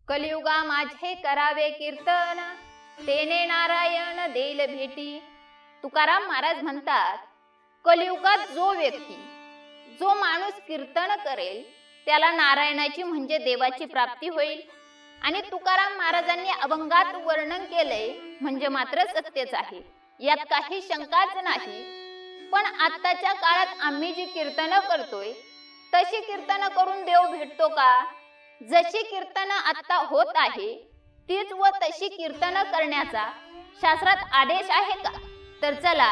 कलियुगा माझे करावे कीर्तन, तेने नारायण देईल भेटी। तुकाराम महाराज म्हणतात, कलियुगात जो व्यक्ती, जो माणूस कीर्तन करेल त्याला नारायणाची म्हणजे देवाची प्राप्ती होईल। आणि तुकाराम महाराजांनी अभंगात वर्णन केलंय म्हणजे मात्र सत्यच आहे, यात काही शंकाच नाही। पण आत्ताच्या काळात आम्ही जी कीर्तन करतोय तशी कीर्तन करून देव भेटतो का? जशी कीर्तन आता होत आहे तीच व तशी कीर्तन करण्याचा शास्त्रात आदेश आहे का? तर चला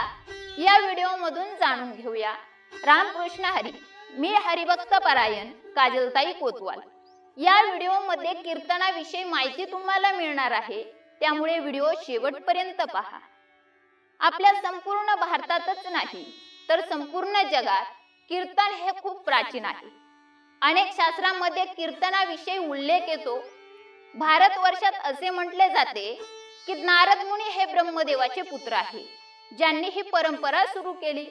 या व्हिडिओ मधून जाणून घेऊया। रामकृष्ण हरी, मी हरिभक्त परायण काजलताई कोतवाल। या व्हिडिओ मध्ये कीर्तनाविषयी माहिती तुम्हाला मिळणार आहे, त्यामुळे व्हिडिओ शेवटपर्यंत पहा। आपल्या संपूर्ण भारतातच नाही तर संपूर्ण जगात कीर्तन हे खूप प्राचीन आहे। अनेक शास्त्रांमध्ये कीर्तनाविषयी उल्लेख येतो। भारतवर्षात असे म्हटले जाते की नारद मुनी हे ब्रह्मदेवाचे पुत्र आहे, ज्यांनी ही परंपरा सुरू केली।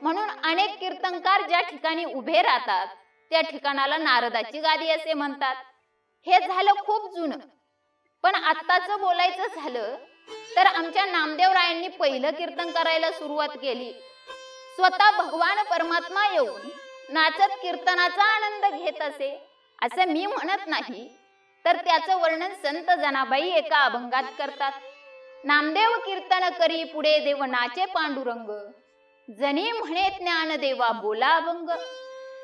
म्हणून अनेक कीर्तनकार ज्या ठिकाणी उभे राहतात त्या ठिकाणाला नारदाची गादी असे म्हणतात। हे झालं खूप जुनं। पण आत्ताचं बोलायचं झालं तर आमच्या नामदेवरायांनी पहिलं कीर्तन करायला सुरुवात केली। स्वतः भगवान परमात्मा येऊन नाचत कीर्तनाचा आनंद घेत असे असं मी म्हणत नाही, तर त्याचं वर्णन संत जनाबाई एका अभंगात करतात। नामदेव कीर्तन करी पुढे देव नाचे पांडुरंग, जनी म्हणे ज्ञान देवा बोला अभंग।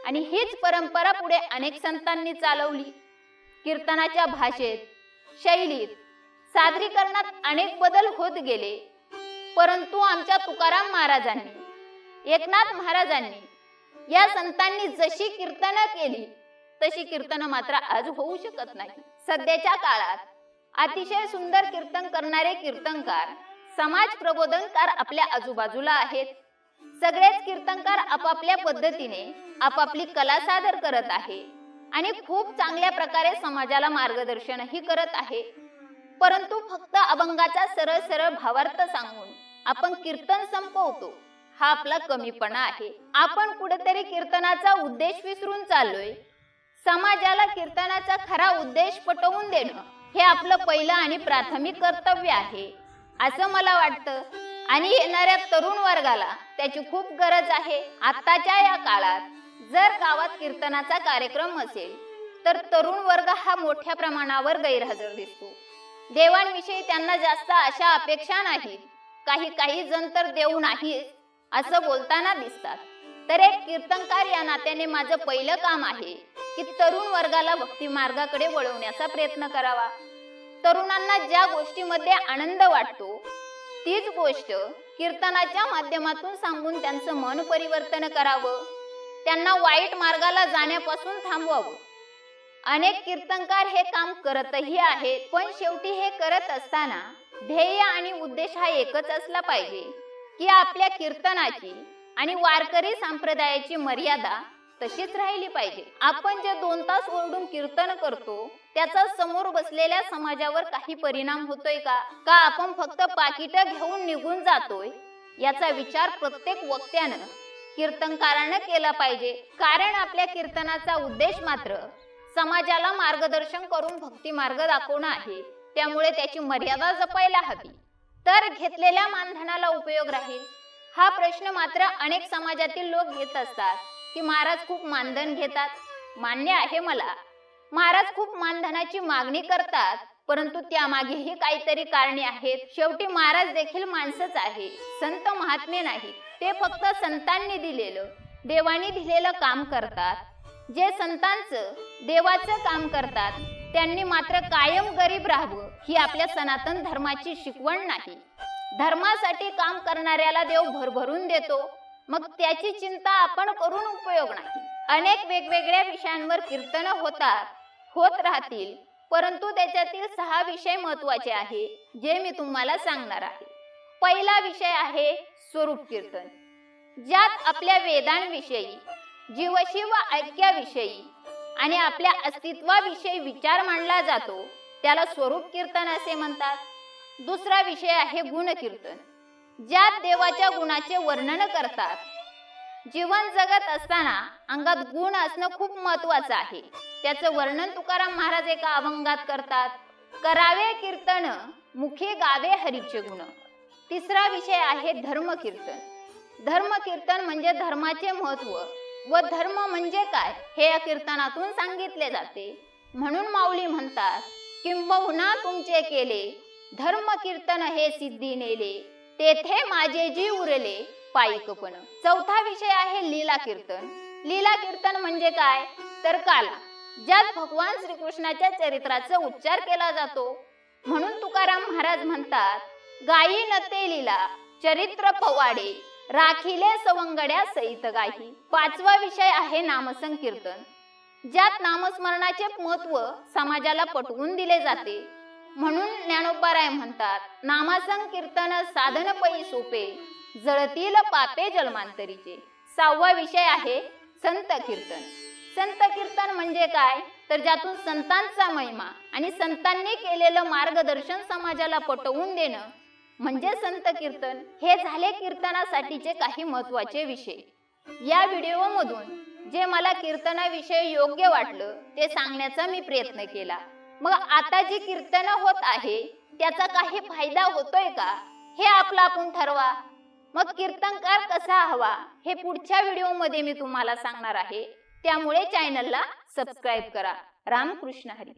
आणि हीच परंपरा पुढे अनेक संतांनी चालवली। कीर्तनाच्या भाषेत, शैलीत, सादरीकरणात अनेक बदल होत गेले, परंतु आमच्या तुकाराम महाराजांनी, एकनाथ महाराजांनी, या संतांनी जशी कीर्तन केली तशी कीर्तन मात्र आज होऊ शकत नाही। सध्याच्या काळात अतिशय सुंदर कीर्तन करणारे कीर्तनकार, समाज प्रबोधनकार आपल्या आजूबाजूला आहेत। सगळेच कीर्तनकार आपापल्या पद्धतीने आपापली कला सादर करत आहे आणि खूप चांगल्या प्रकारे समाजाला मार्गदर्शनही करत आहे। परंतु फक्त अभंगाचा सरळ सरळ भावार्थ सांगून आपण कीर्तन संपवतो, हा आपला कमीपणा आहे। आपण कुठेतरी कीर्तनाचा उद्देश विसरून चाललोय। समाजाला कीर्तनाचा खरा उद्देश पटवून देणं हे आपलं पहिलं आणि प्राथमिक कर्तव्य आहे असं मला वाटतं। आणि येणाऱ्या तरुण वर्गाला त्याची खूप गरज आहे। आताच्या या काळात जर गावात कीर्तनाचा कार्यक्रम असेल तर तरुण वर्ग हा मोठ्या प्रमाणावर गैरहजर दिसतो। देवांविषयी त्यांना जास्त आशा अपेक्षा नाहीत। काही जण तर देव नाही असं बोलताना दिसतात। तर एक कीर्तनकार या नात्याने माझं पहिलं काम आहे की तरुण वर्गाला भक्ती मार्गाकडे वळवण्याचा प्रयत्न करावा। तरुणांना ज्या गोष्टीमध्ये आनंद वाटतो तीच गोष्ट कीर्तनाच्या माध्यमातून सांगून त्यांचं मन परिवर्तन करावं, त्यांना वाईट मार्गाला जाण्यापासून थांबवावं। अनेक कीर्तनकार हे काम करतही आहेत, पण शेवटी हे करत असताना ध्येय आणि उद्देश हा एकच असला पाहिजे की आपल्या कीर्तनाची आणि वारकरी संप्रदायाची मर्यादा तशीच राहिली पाहिजे। आपण जे 2 तास ओरडून कीर्तन करतो त्याचा समोर बसलेल्या समाजावर काही परिणाम होतोय का? आपण फक्त पाकिट घेऊन निघून जातोय? याचा विचार प्रत्येक वक्त्यानं, कीर्तनकारानं केला पाहिजे। कारण आपल्या कीर्तनाचा उद्देश मात्र समाजाला मार्गदर्शन करून भक्ती मार्ग दाखवणं आहे, त्यामुळे त्याची मर्यादा जपायला हवी, तर घेतलेल्या मानधनाला उपयोग राहील। हा प्रश्न मात्र अनेक समाजातील लोक घेत असतात की महाराज खूप मानधन घेतात। मान्य आहे मला, महाराज खूप मानधनाची मागणी करतात, परंतु त्यामागेही काहीतरी कारणे आहेत। शेवटी महाराज देखील माणसंच आहे, संत महात्मे नाही। ते फक्त संतांनी दिलेलं, देवानी दिलेलं काम करतात। जे संतांचं, देवाचं काम करतात त्यांनी मात्र कायम गरीब राहावं ही आपल्या सनातन धर्माची शिकवण नाही। धर्मासाठी काम करणाऱ्याला देव भरभरून देतो, मग त्याची चिंता आपण करून उपयोग नाही। अनेक वेगवेगळ्या विषयांवर कीर्तन होत राहतील, परंतु त्याच्यातील 6 विषय महत्वाचे आहे जे मी तुम्हाला सांगणार आहे। पहिला विषय आहे स्वरूप कीर्तन, ज्यात आपल्या वेदांविषयी, जीवशिव ऐक्याविषयी आणि आपल्या अस्तित्वाविषयी विचार मांडला जातो, त्याला स्वरूप कीर्तन असे म्हणतात। दुसरा विषय आहे गुण कीर्तन, ज्यात देवाच्या गुणाचे वर्णन करतात। जीवन जगत असताना अंगात गुण असणं खूप महत्वाचं आहे. त्याचं वर्णन तुकाराम महाराज एका अभंगात करतात. करावे कीर्तन मुखे गावे हरीचे गुण. तिसरा विषय आहे धर्म कीर्तन. धर्म कीर्तन म्हणजे धर्माचे महत्व व धर्म म्हणजे काय हे या कीर्तनातून सांगितले जाते. म्हणून माऊली म्हणतात, किंबहुना तुमचे केले धर्म कीर्तन हे सिद्धी नेले, तेथे माझे जी उरले पायिकपण. चौथा विषय आहे लीला कीर्तन. लीला कीर्तन म्हणजे काय तर काला, ज्यात भगवान श्रीकृष्णाच्या चरित्राचा उच्चार केला जातो. म्हणून तुकाराम महाराज म्हणतात, गायी नते लीला चरित्र पवाडे, राखिले सवंगड्या सहित गायी. पाचवा विषय आहे नामसंकीर्तन, ज्यात नामस्मरणाचे महत्व समाजाला पटवून दिले जाते. म्हणून ज्ञानोबाराय म्हणतात, नामसंकीर्तन साधन पै सोपे, जळतील पापे जन्मांतरीचे. सहावा विषय आहे संत कीर्तन. संत कीर्तन म्हणजे काय तर ज्यातून संतांचा महिमा आणि संतांनी केलेलं मार्गदर्शन समाजाला पटवून देणं म्हणजे संत कीर्तन. हे झाले कीर्तनासाठीचे काही महत्वाचे विषय. या व्हिडिओमधून जे मला कीर्तनाविषयी योग्य वाटलं ते सांगण्याचा मी प्रयत्न केला. मग आता जी कीर्तन होत आहे त्याचा काही फायदा होतोय का हे आपलं आपण ठरवा. मग कीर्तनकार कसा हवा हे पुढच्या व्हिडिओमध्ये मी तुम्हाला सांगणार आहे. त्यामुळे चॅनलला सबस्क्राईब करा. रामकृष्ण हरी.